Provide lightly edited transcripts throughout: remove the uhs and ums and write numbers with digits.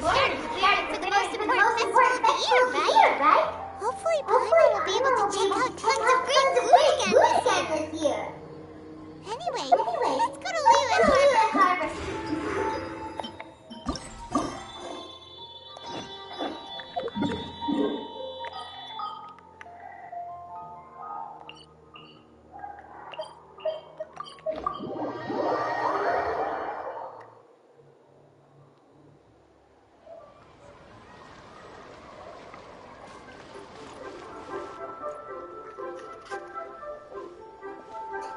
started preparing for the most important festival of the year, right? Hopefully Paimon will be able to check out tons of great food again this year. Anyway, let's go to Liyue Harbor.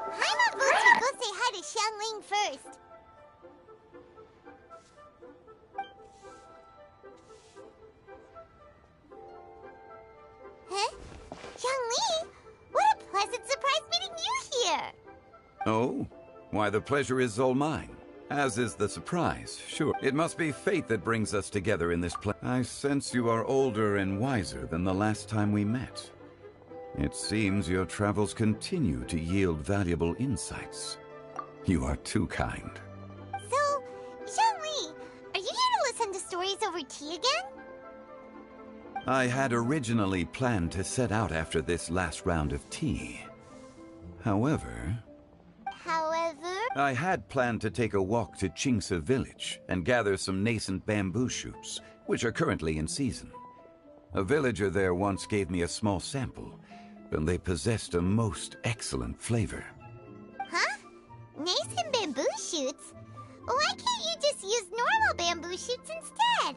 Paimon votes we go say hi to Xiangling first. Huh? Xiangling? What a pleasant surprise meeting you here! Oh? Why, the pleasure is all mine. As is the surprise, sure. It must be fate that brings us together in this place. I sense you are older and wiser than the last time we met. It seems your travels continue to yield valuable insights. You are too kind. So, Xiangling, are you here to listen to stories over tea again? I had originally planned to set out after this last round of tea. However, I had planned to take a walk to Qingce village and gather some nascent bamboo shoots, which are currently in season. A villager there once gave me a small sample, and they possessed a most excellent flavor. Huh? Nascent bamboo shoots? Why can't you just use normal bamboo shoots instead?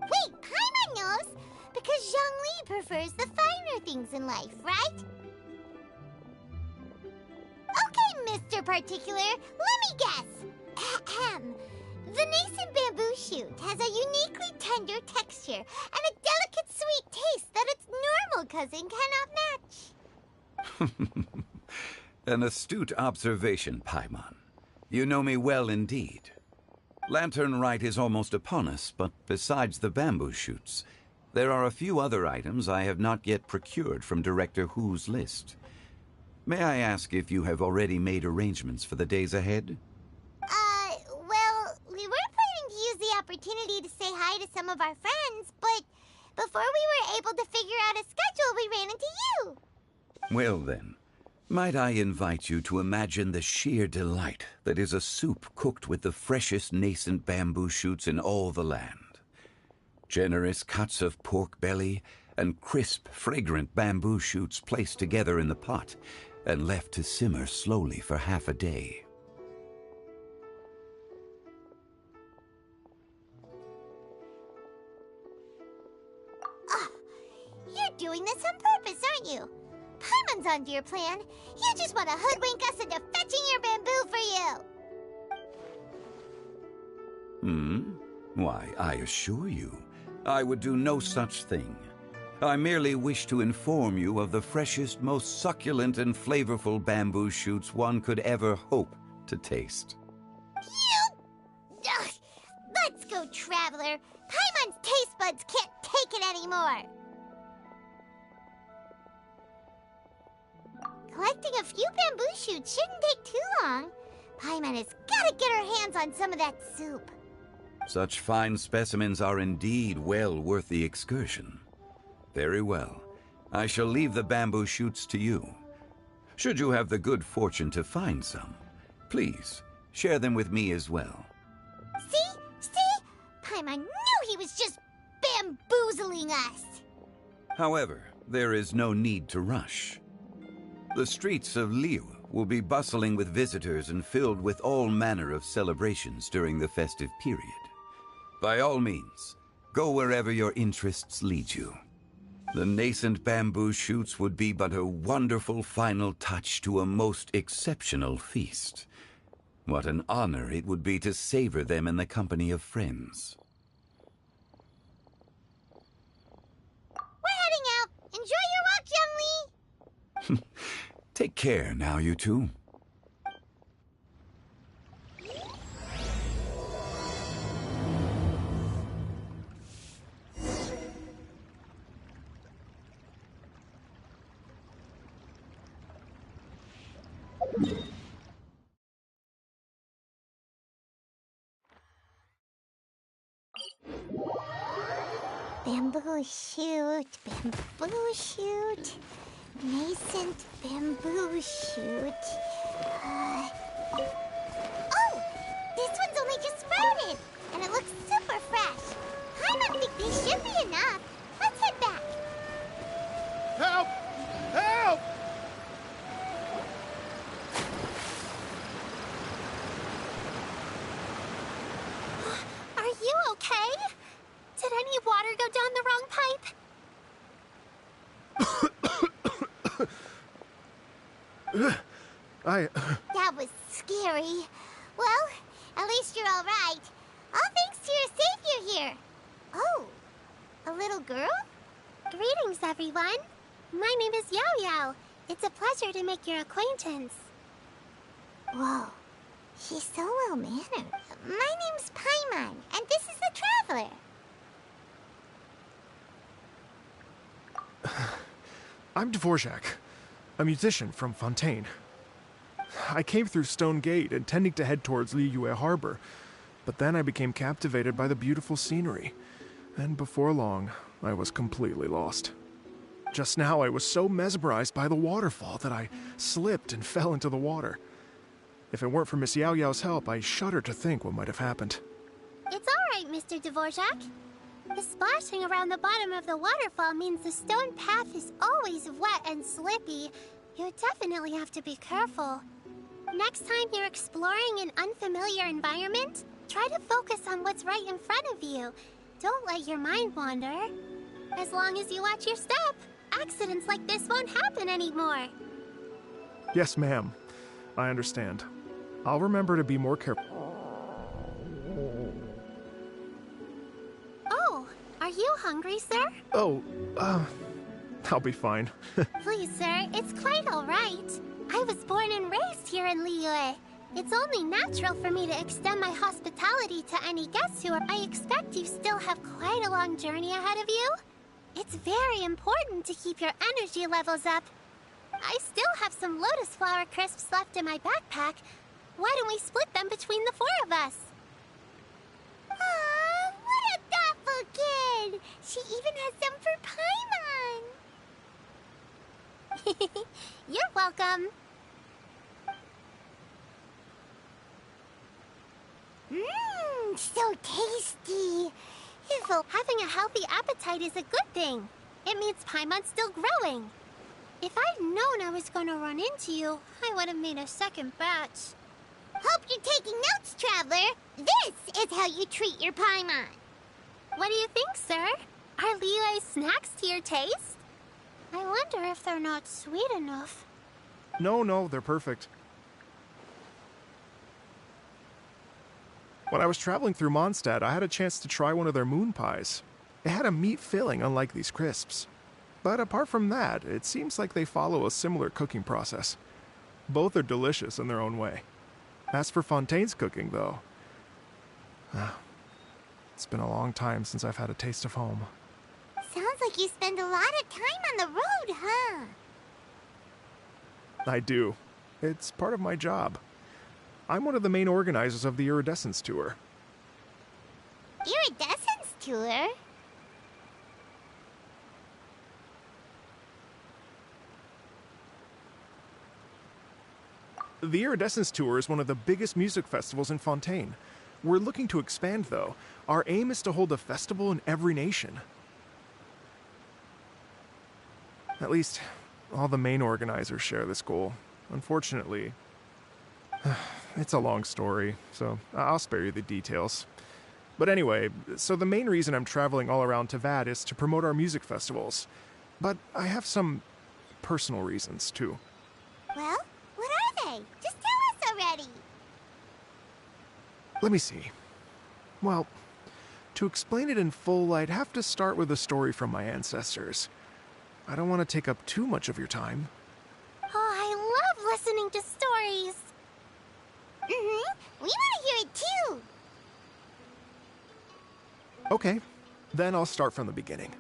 Wait, Paimon knows! Because Zhongli prefers the finer things in life, right? Okay, Mr. Particular, let me guess. Ahem. The nascent bamboo shoot has a uniquely tender texture and a delicate sweet taste that its normal cousin cannot match. An astute observation, Paimon. You know me well indeed. Lantern Rite is almost upon us, but besides the bamboo shoots, there are a few other items I have not yet procured from Director Hu's list. May I ask if you have already made arrangements for the days ahead? Well, we were planning to use the opportunity to say hi to some of our friends, but before we were able to figure out a schedule, we ran into you. Well then, might I invite you to imagine the sheer delight that is a soup cooked with the freshest nascent bamboo shoots in all the land. Generous cuts of pork belly and crisp, fragrant bamboo shoots placed together in the pot and left to simmer slowly for half a day. You're doing this on purpose, aren't you? Paimon's onto your plan. You just want to hoodwink us into fetching your bamboo for you. Why, I assure you, I would do no such thing. I merely wish to inform you of the freshest, most succulent and flavorful bamboo shoots one could ever hope to taste. Ugh. Let's go, Traveler. Paimon's taste buds can't take it anymore. Collecting a few bamboo shoots shouldn't take too long. Paimon has got to get her hands on some of that soup. Such fine specimens are indeed well worth the excursion. Very well. I shall leave the bamboo shoots to you. Should you have the good fortune to find some, please share them with me as well. See? Paimon knew he was just bamboozling us. However, there is no need to rush. The streets of Liyue will be bustling with visitors and filled with all manner of celebrations during the festive period. By all means, go wherever your interests lead you. The nascent bamboo shoots would be but a wonderful final touch to a most exceptional feast. What an honor it would be to savor them in the company of friends. We're heading out. Enjoy your walk, Zhongli. Take care now, you two. Bamboo shoot, bamboo shoot, nascent bamboo shoot. Oh! This one's only just sprouted, and it looks super fresh. I don't think these should be enough. Let's head back. Help! Help! Are you okay? Did any water go down the wrong pipe? That was scary. Well, at least you're all right. All thanks to your savior here. Oh, a little girl? Greetings, everyone. My name is Yao Yao. It's a pleasure to make your acquaintance. Whoa, she's so well-mannered. My name's Paimon, and this is the Traveler. I'm Dvorak, a musician from Fontaine. I came through Stone Gate intending to head towards Liyue Harbor, but then I became captivated by the beautiful scenery, and before long, I was completely lost. Just now, I was so mesmerized by the waterfall that I slipped and fell into the water. If it weren't for Miss Yao Yao's help, I shudder to think what might have happened. It's all right, Mr. Dvorak. The splashing around the bottom of the waterfall means the stone path is always wet and slippy. You definitely have to be careful. Next time you're exploring an unfamiliar environment, try to focus on what's right in front of you. Don't let your mind wander. As long as you watch your step, accidents like this won't happen anymore. Yes, ma'am. I understand. I'll remember to be more careful. Oh, are you hungry, sir? Oh, I'll be fine. Please, sir, it's quite all right. I was born and raised here in Liyue. It's only natural for me to extend my hospitality to any guests who are... I expect you still have quite a long journey ahead of you. It's very important to keep your energy levels up. I still have some lotus flower crisps left in my backpack. Why don't we split them between the four of us? Aw, what a thoughtful kid! She even has some for Paimon. You're welcome. Mmm, so tasty. Having a healthy appetite is a good thing. It means Paimon's still growing. If I'd known I was gonna run into you, I would have made a second batch. Hope you're taking notes, Traveler. This is how you treat your Paimon. What do you think, sir? Are Liyue snacks to your taste? I wonder if they're not sweet enough. No, they're perfect. When I was traveling through Mondstadt, I had a chance to try one of their moon pies. It had a meat filling, unlike these crisps. But apart from that, it seems like they follow a similar cooking process. Both are delicious in their own way. As for Fontaine's cooking, though, it's been a long time since I've had a taste of home. Sounds like you spend a lot of time on the road, huh? I do. It's part of my job. I'm one of the main organizers of the Iridescence Tour. Iridescence Tour? The Iridescence Tour is one of the biggest music festivals in Fontaine. We're looking to expand, though. Our aim is to hold a festival in every nation. At least, all the main organizers share this goal. Unfortunately, it's a long story, so I'll spare you the details. But anyway, so the main reason I'm traveling all around Tavad is to promote our music festivals. But I have some personal reasons, too. Well, what are they? Just tell us already. Let me see. Well, to explain it in full, I'd have to start with a story from my ancestors. I don't want to take up too much of your time. Oh, I love listening to stories. We want to hear it too. Okay, then I'll start from the beginning.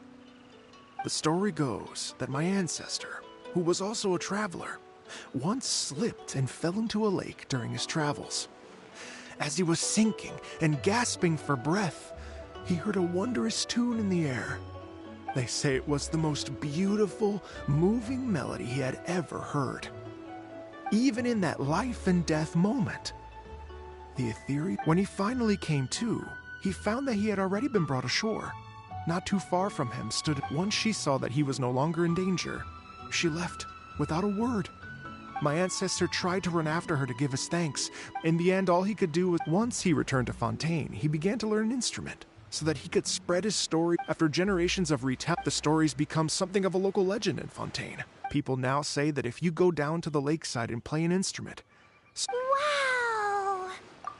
The story goes that my ancestor, who was also a traveler, once slipped and fell into a lake during his travels. As he was sinking and gasping for breath, he heard a wondrous tune in the air. They say it was the most beautiful, moving melody he had ever heard. Even in that life and death moment. The ethereal, when he finally came to, he found that he had already been brought ashore. Not too far from him stood. Once she saw that he was no longer in danger, she left without a word. My ancestor tried to run after her to give his thanks. In the end, all he could do was, once he returned to Fontaine, he began to learn an instrument so that he could spread his story. After generations of retell, the stories become something of a local legend in Fontaine. People now say that if you go down to the lakeside and play an instrument. Wow!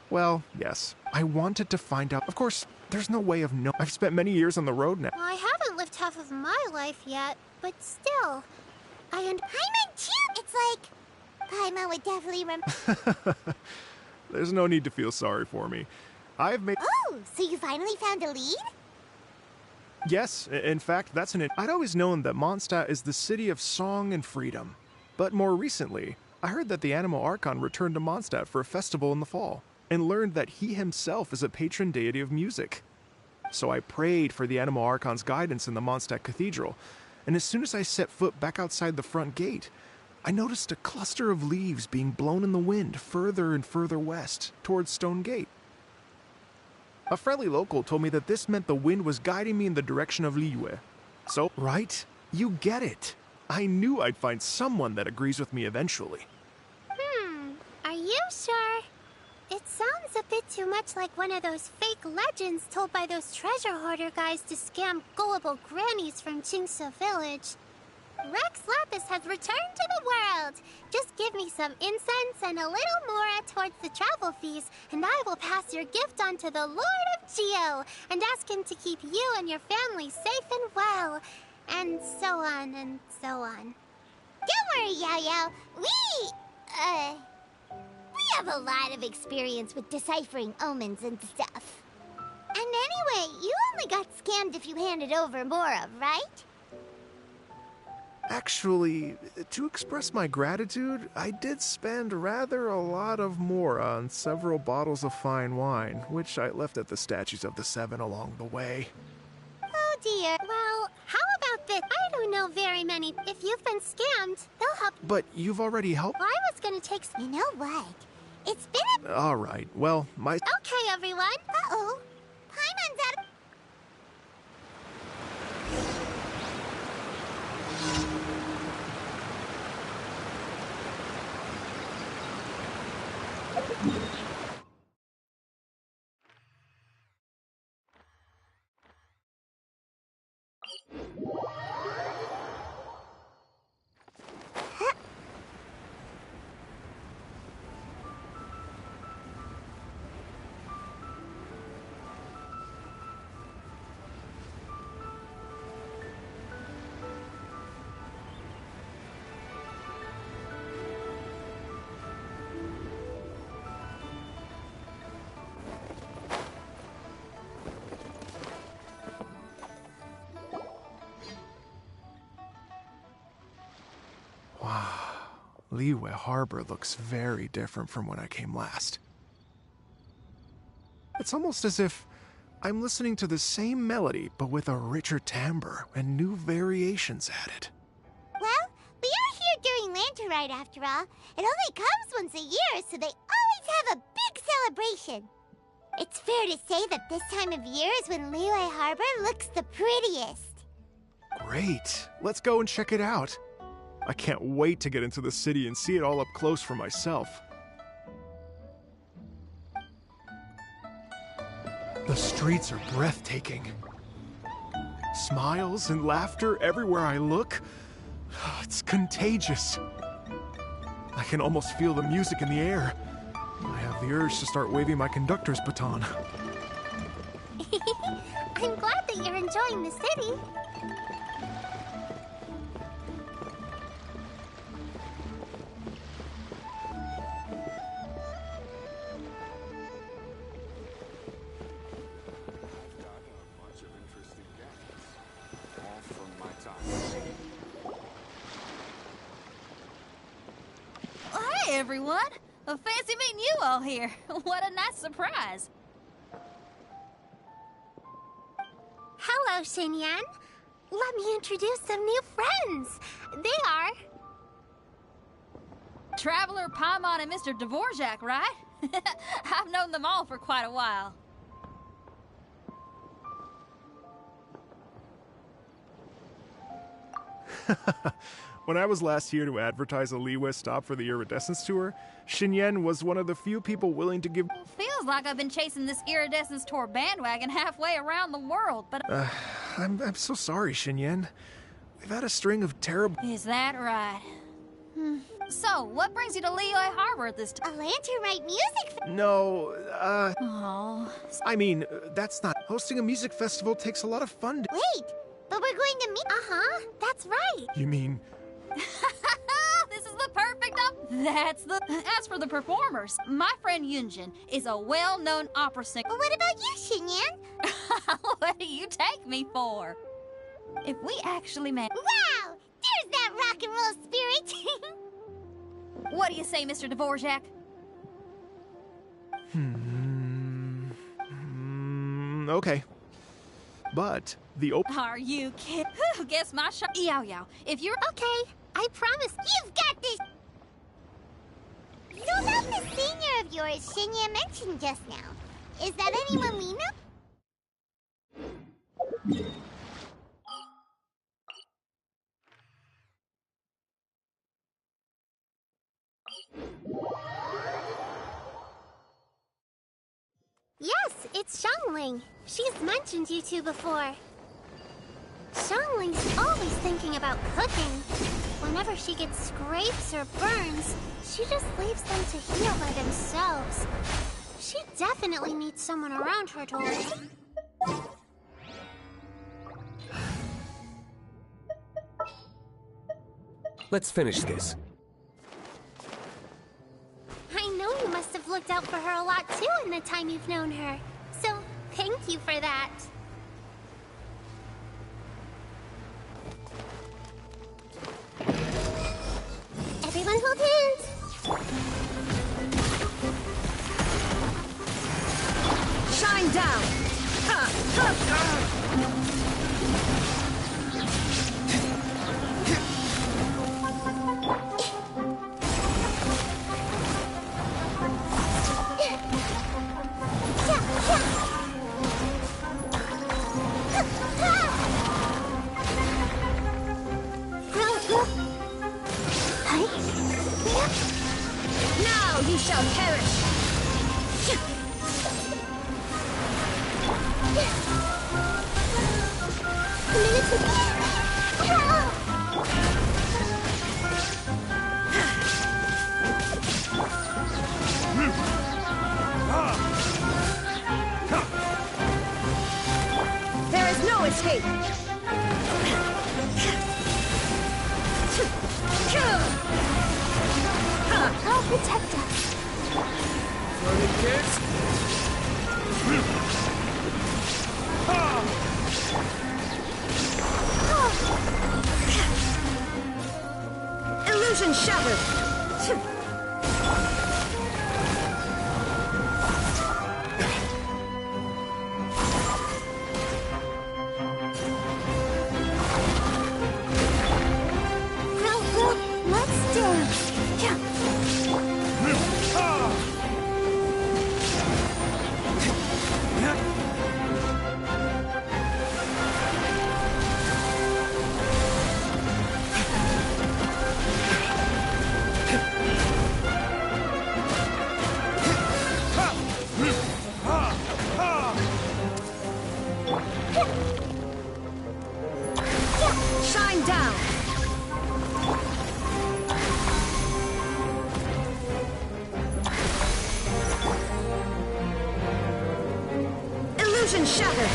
Well, yes. I wanted to find out. Of course, there's no way of knowing. I've spent many years on the road now. I haven't lived half of my life yet, but still. Paimon too! It's like... Paimon would definitely remember... There's no need to feel sorry for me. I've made... Oh, so you finally found a lead? Yes, in fact, that's an... I'd always known that Mondstadt is the city of song and freedom. But more recently, I heard that the Animal Archon returned to Mondstadt for a festival in the fall, and learned that he himself is a patron deity of music. So I prayed for the Animal Archon's guidance in the Mondstadt Cathedral, and as soon as I set foot back outside the front gate, I noticed a cluster of leaves being blown in the wind further and further west, towards Stone Gate. A friendly local told me that this meant the wind was guiding me in the direction of Liyue. So, right? You get it. I knew I'd find someone that agrees with me eventually. Are you sure? It sounds a bit too much like one of those fake legends told by those treasure hoarder guys to scam gullible grannies from Jingsa Village. Rex Lapis has returned to the world. Just give me some incense and a little more towards the travel fees, and I will pass your gift on to the Lord of Geo and ask him to keep you and your family safe and well. And so on and so on. Don't worry, Yao Yao. We have a lot of experience with deciphering omens and stuff. And anyway, you only got scammed if you handed over Mora, right? Actually, to express my gratitude, I did spend rather a lot of Mora on several bottles of fine wine, which I left at the Statues of the Seven along the way. Oh dear. Well, how about this? I don't know very many. If you've been scammed, they'll help. But you've already helped. I was gonna take some... You know what? It's been a... Alright, well, my... Okay, everyone. Uh-oh. Paimon's out of... Liyue Harbor looks very different from when I came last. It's almost as if I'm listening to the same melody, but with a richer timbre and new variations added. Well, we are here during Lantern Ride after all. It only comes once a year, so they always have a big celebration. It's fair to say that this time of year is when Liyue Harbor looks the prettiest. Great. Let's go and check it out. I can't wait to get into the city and see it all up close for myself. The streets are breathtaking. Smiles and laughter everywhere I look. It's contagious. I can almost feel the music in the air. I have the urge to start waving my conductor's baton. I'm glad that you're enjoying the city. Hey everyone! Fancy meeting you all here. What a nice surprise. Hello, Xinyan. Let me introduce some new friends. They are... Traveler, Paimon, and Mr. Dvorak, right? I've known them all for quite a while. When I was last here to advertise a Liyue stop for the Iridescence Tour, Xinyan was one of the few people willing to give... Feels like I've been chasing this Iridescence Tour bandwagon halfway around the world, but... I'm so sorry, Xinyan. We've had a string of terrible... Is that right? So, what brings you to Liyue Harbor at this A time? lantern write music... No, Oh... I mean, that's not... Hosting a music festival takes a lot of fun. Wait, but we're going to meet... Uh-huh, that's right. You mean... This is the perfect That's the... As for the performers, my friend Yunjin is a well-known opera singer. Well, what about you, Xinyan? What do you take me for? If we actually met... Wow! There's that rock and roll spirit! What do you say, Mr. Dvorak? Okay. But the Are you kidding? Guess my shot. Yow yow. If you're... Okay, I promise. You've got this! So about the senior of yours Xinyan mentioned just now. Is that anyone we know? Yes, it's Xiangling. She's mentioned you two before. Xiangling's always thinking about cooking. Whenever she gets scrapes or burns, she just leaves them to heal by themselves. She definitely needs someone around her to... Let's finish this. I know you must have looked out for her a lot too in the time you've known her. So, thank you for that. Everyone hold hands! Shine down! Ha! Ha! Now you shall perish! There is no escape! I'll protect us. Learning kids? Illusion shattered! Well, let's dance. Shine down! Illusion shattered!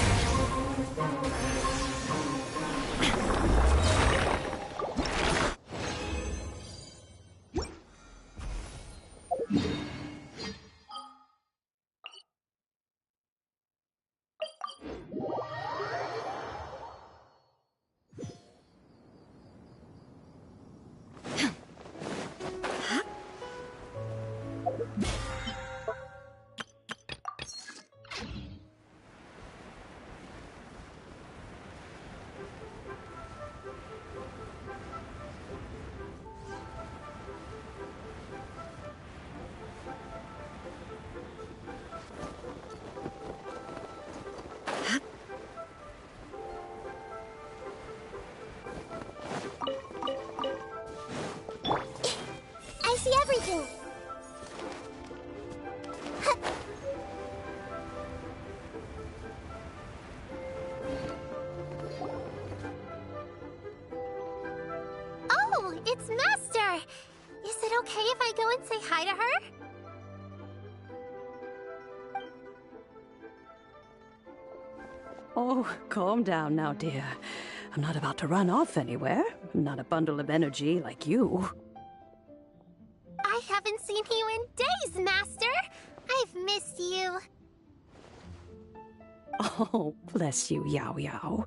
It's Master! Is it okay if I go and say hi to her? Oh, calm down now, dear. I'm not about to run off anywhere. I'm not a bundle of energy like you. I haven't seen you in days, Master! I've missed you. Oh, bless you, Yao Yao.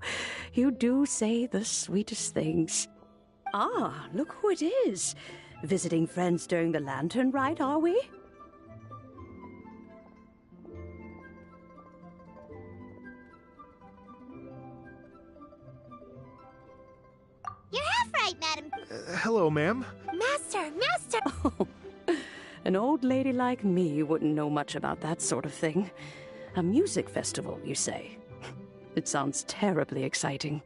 You do say the sweetest things. Ah, look who it is. Visiting friends during the lantern ride, are we? You're half right, Madam. Hello, ma'am. Master! Oh, an old lady like me wouldn't know much about that sort of thing. A music festival, you say? It sounds terribly exciting.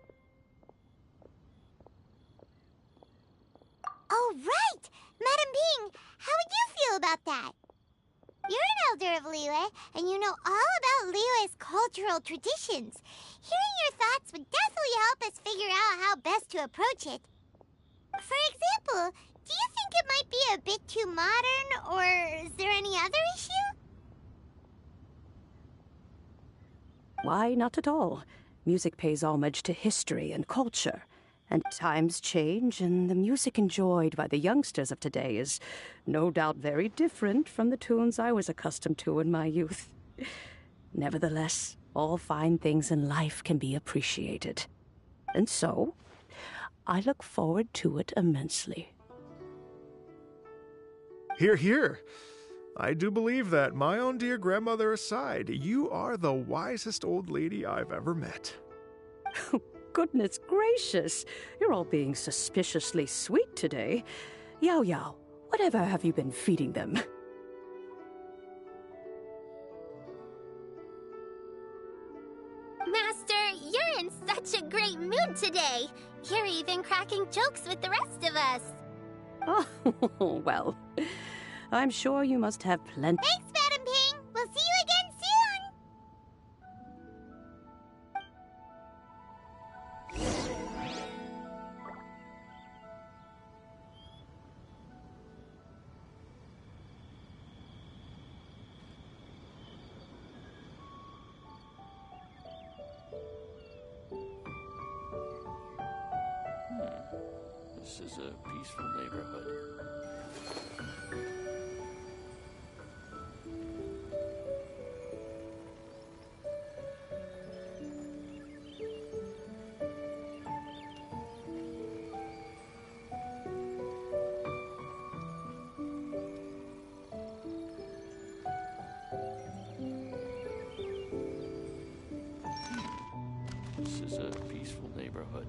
Oh, right! Madam Ping, how would you feel about that? You're an elder of Liyue, and you know all about Liyue's cultural traditions. Hearing your thoughts would definitely help us figure out how best to approach it. For example, do you think it might be a bit too modern, or is there any other issue? Why, not at all. Music pays homage to history and culture. And times change, and the music enjoyed by the youngsters of today is no doubt very different from the tunes I was accustomed to in my youth. Nevertheless, all fine things in life can be appreciated. And so, I look forward to it immensely. Hear, hear. I do believe that, my own dear grandmother aside, you are the wisest old lady I've ever met. Goodness gracious, you're all being suspiciously sweet today. Yao Yao, whatever have you been feeding them? Master, you're in such a great mood today. You're even cracking jokes with the rest of us. Oh, well, I'm sure you must have plenty. Thanks, Madam Ping. We'll see you again soon. This is a peaceful neighborhood. This is a peaceful neighborhood.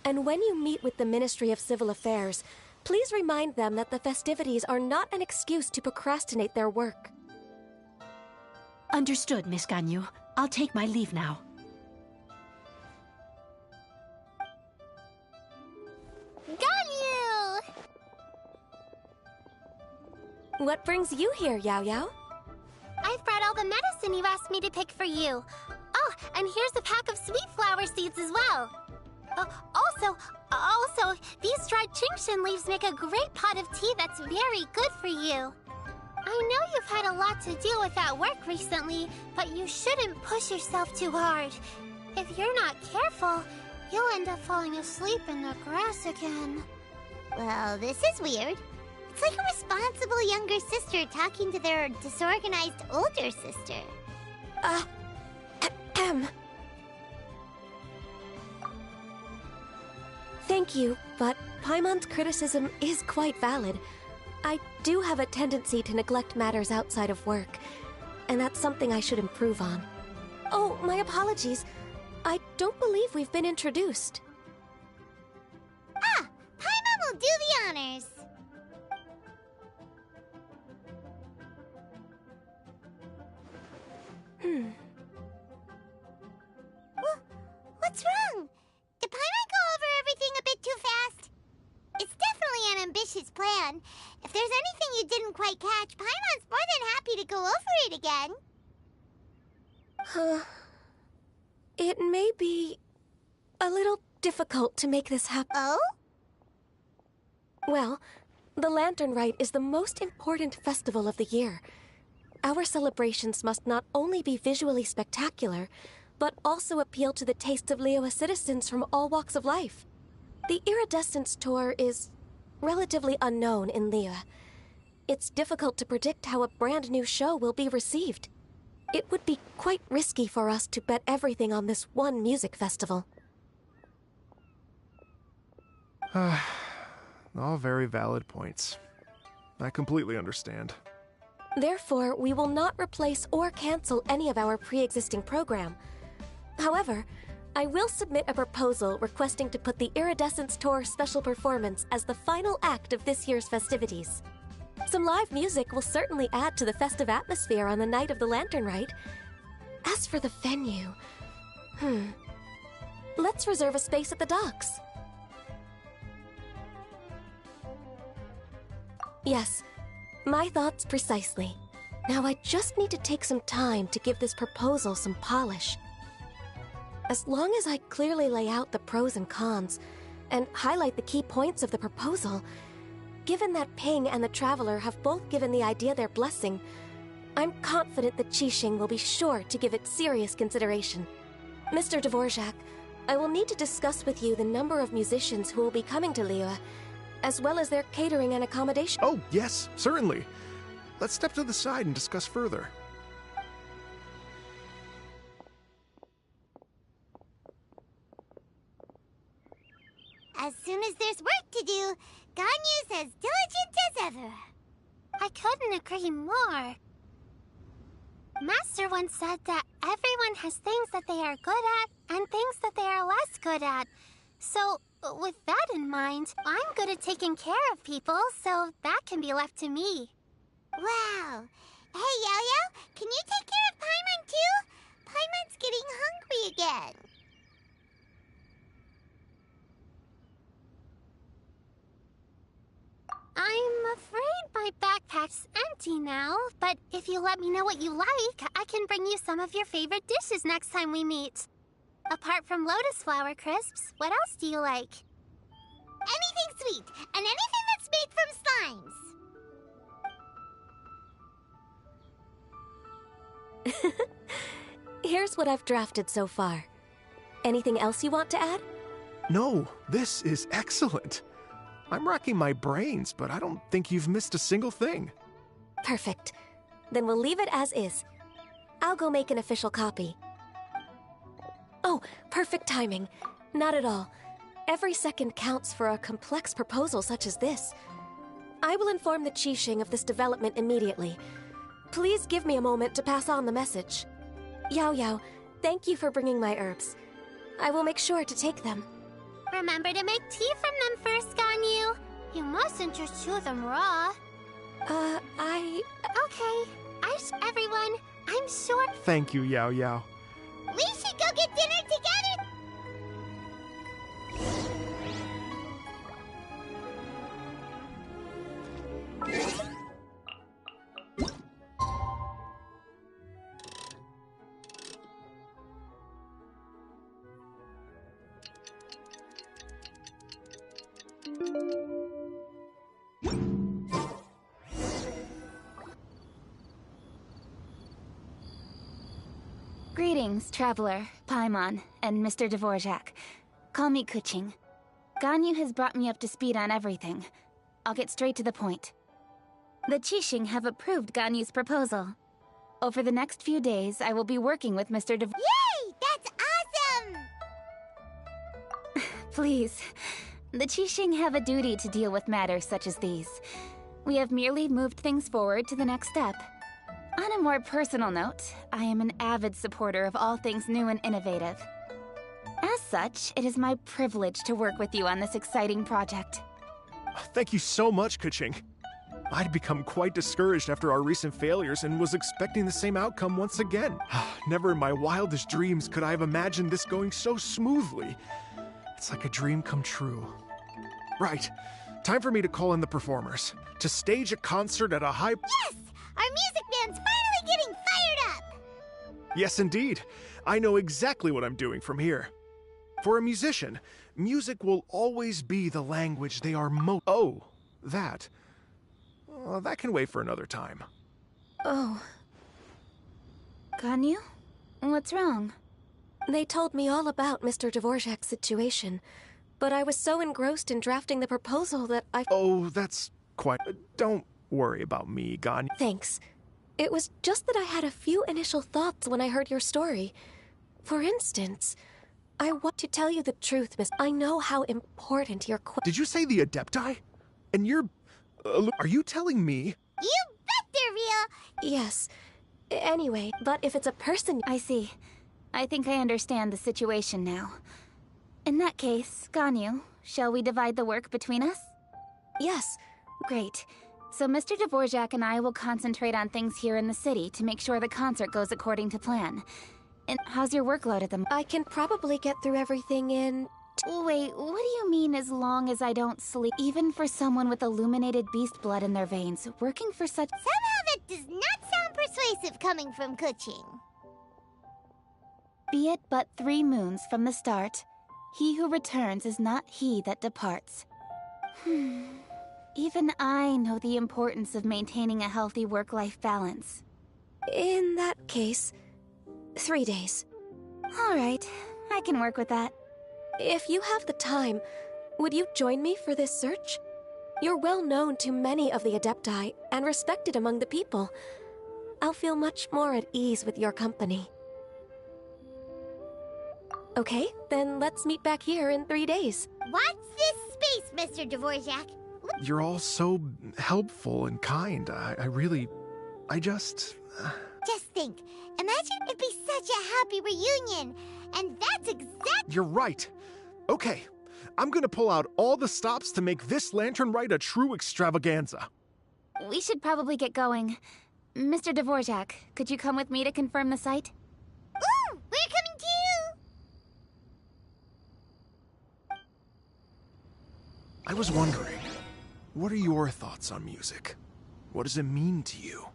And when you meet with the Ministry of Civil Affairs, please remind them that the festivities are not an excuse to procrastinate their work. Understood, Miss Ganyu. I'll take my leave now. Ganyu! What brings you here, Yao Yao? I've brought all the medicine you asked me to pick for you. Oh, and here's a pack of sweet flower seeds as well. Also, these dried Genshin leaves make a great pot of tea that's very good for you. I know you've had a lot to deal with at work recently, but you shouldn't push yourself too hard. If you're not careful, you'll end up falling asleep in the grass again. Well, this is weird. It's like a responsible younger sister talking to their disorganized older sister. Thank you, but Paimon's criticism is quite valid. I do have a tendency to neglect matters outside of work, and that's something I should improve on. Oh, my apologies. I don't believe we've been introduced. Ah, Paimon will do the honors. What's wrong? Did Paimon go over everything a bit too fast? It's definitely an ambitious plan. If there's anything you didn't quite catch, Paimon's more than happy to go over it again. It may be a little difficult to make this happen. Oh? Well, the Lantern Rite is the most important festival of the year. Our celebrations must not only be visually spectacular, but also appeal to the tastes of Liyue citizens from all walks of life. The Iridescence Tour is relatively unknown in Liyue. It's difficult to predict how a brand new show will be received. It would be quite risky for us to bet everything on this one music festival. All very valid points. I completely understand. Therefore, we will not replace or cancel any of our pre-existing program. However, I will submit a proposal requesting to put the Iridescence Tour special performance as the final act of this year's festivities. Some live music will certainly add to the festive atmosphere on the night of the Lantern Rite. As for the venue, let's reserve a space at the docks. Yes, my thoughts precisely. Now I just need to take some time to give this proposal some polish. As long as I clearly lay out the pros and cons, and highlight the key points of the proposal, given that Ping and the Traveler have both given the idea their blessing, I'm confident that Qixing will be sure to give it serious consideration. Mr. Dvorak, I will need to discuss with you the number of musicians who will be coming to Liyue, as well as their catering and accommodation. Oh, yes, certainly. Let's step to the side and discuss further. As soon as there's work to do, Ganyu's as diligent as ever. I couldn't agree more. Master once said that everyone has things that they are good at and things that they are less good at. So, with that in mind, I'm good at taking care of people, so that can be left to me. Wow. Hey, Yo-Yo, can you take care of Paimon too? Paimon's getting hungry again. I'm afraid my backpack's empty now, but if you let me know what you like, I can bring you some of your favorite dishes next time we meet. Apart from lotus flower crisps, what else do you like? Anything sweet, and anything that's made from slimes. Here's what I've drafted so far. Anything else you want to add? No, this is excellent. I'm racking my brains, but I don't think you've missed a single thing. Perfect. Then we'll leave it as is. I'll go make an official copy. Oh, perfect timing. Not at all. Every second counts for a complex proposal such as this. I will inform the Qixing of this development immediately. Please give me a moment to pass on the message. Yao Yao, thank you for bringing my herbs. I will make sure to take them. Remember to make tea from them first, Ganyu. You mustn't just chew them raw. Okay. Everyone, I'm sure... Thank you, Yao Yao. We should go get dinner together! Greetings, Traveler, Paimon, and Mr. Dvorak. Call me Kuching. Ganyu has brought me up to speed on everything. I'll get straight to the point. The Qixing have approved Ganyu's proposal. Over the next few days, I will be working with Mr. Yay! That's awesome! Please. The Qixing have a duty to deal with matters such as these. We have merely moved things forward to the next step. On a more personal note, I am an avid supporter of all things new and innovative. As such, it is my privilege to work with you on this exciting project. Thank you so much, Keqing. I'd become quite discouraged after our recent failures and was expecting the same outcome once again. Never in my wildest dreams could I have imagined this going so smoothly. It's like a dream come true. Right. Time for me to call in the performers. To stage a concert at a high... Yes! Our music band's finally getting fired up! Yes, indeed. I know exactly what I'm doing from here. For a musician, music will always be the language they are Oh, that. That can wait for another time. Oh. Ganyu? What's wrong? They told me all about Mr. Dvorak's situation, but I was so engrossed in drafting the proposal that I... Oh, that's quite... Don't worry about me, Ganyu. Thanks. It was just that I had a few initial thoughts when I heard your story. For instance, I want to tell you the truth, Miss. I know how important your Did you say the Adepti? And you're... are you telling me? You bet they're real! Yes. Anyway, but if it's a person... I see. I think I understand the situation now. In that case, Ganyu, shall we divide the work between us? Yes. Great. So Mr. Dvorak and I will concentrate on things here in the city to make sure the concert goes according to plan. And how's your workload at the moment? I can probably get through everything in... Wait, what do you mean as long as I don't sleep? Even for someone with illuminated beast blood in their veins, working for such... Somehow that does not sound persuasive coming from Keqing. Be it but 3 moons from the start, he who returns is not he that departs. Even I know the importance of maintaining a healthy work-life balance. In that case, 3 days. All right, I can work with that. If you have the time, would you join me for this search? You're well known to many of the Adepti and respected among the people. I'll feel much more at ease with your company. Okay, then let's meet back here in 3 days. Watch this space, Mr. Dvorak. You're all so helpful and kind. I just... Just think. Imagine it'd be such a happy reunion. And that's exactly... You're right. Okay, I'm gonna pull out all the stops to make this lantern ride a true extravaganza. We should probably get going. Mr. Dvorak, could you come with me to confirm the site? Ooh, we're coming too! I was wondering, what are your thoughts on music? What does it mean to you?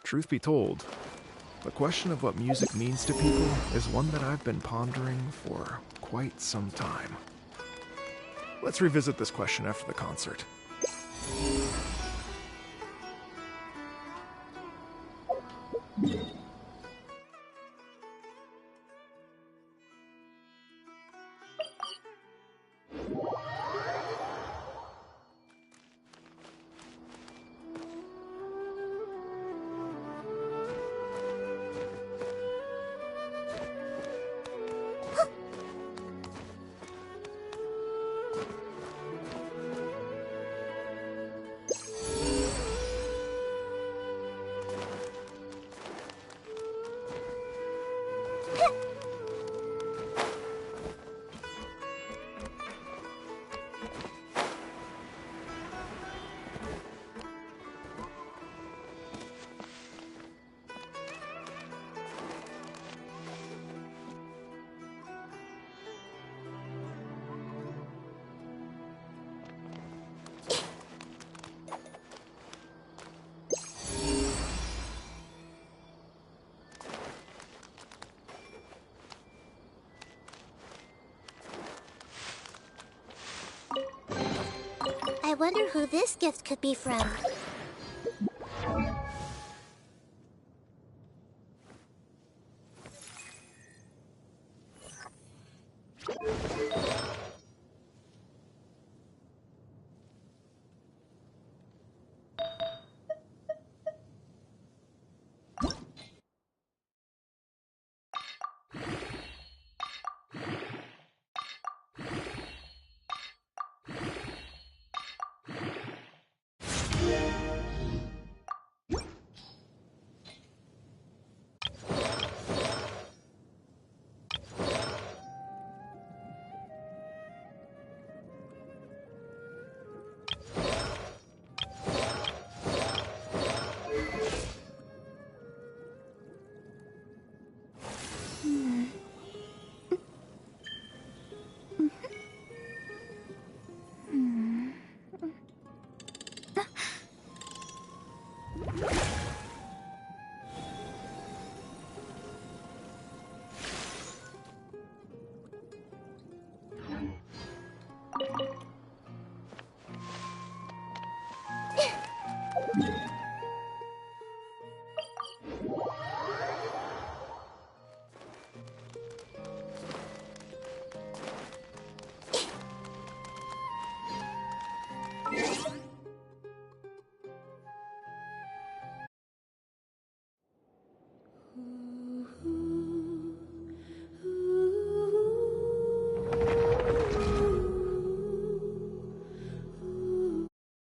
Truth be told, the question of what music means to people is one that I've been pondering for quite some time. Let's revisit this question after the concert. wonder who this gift could be from.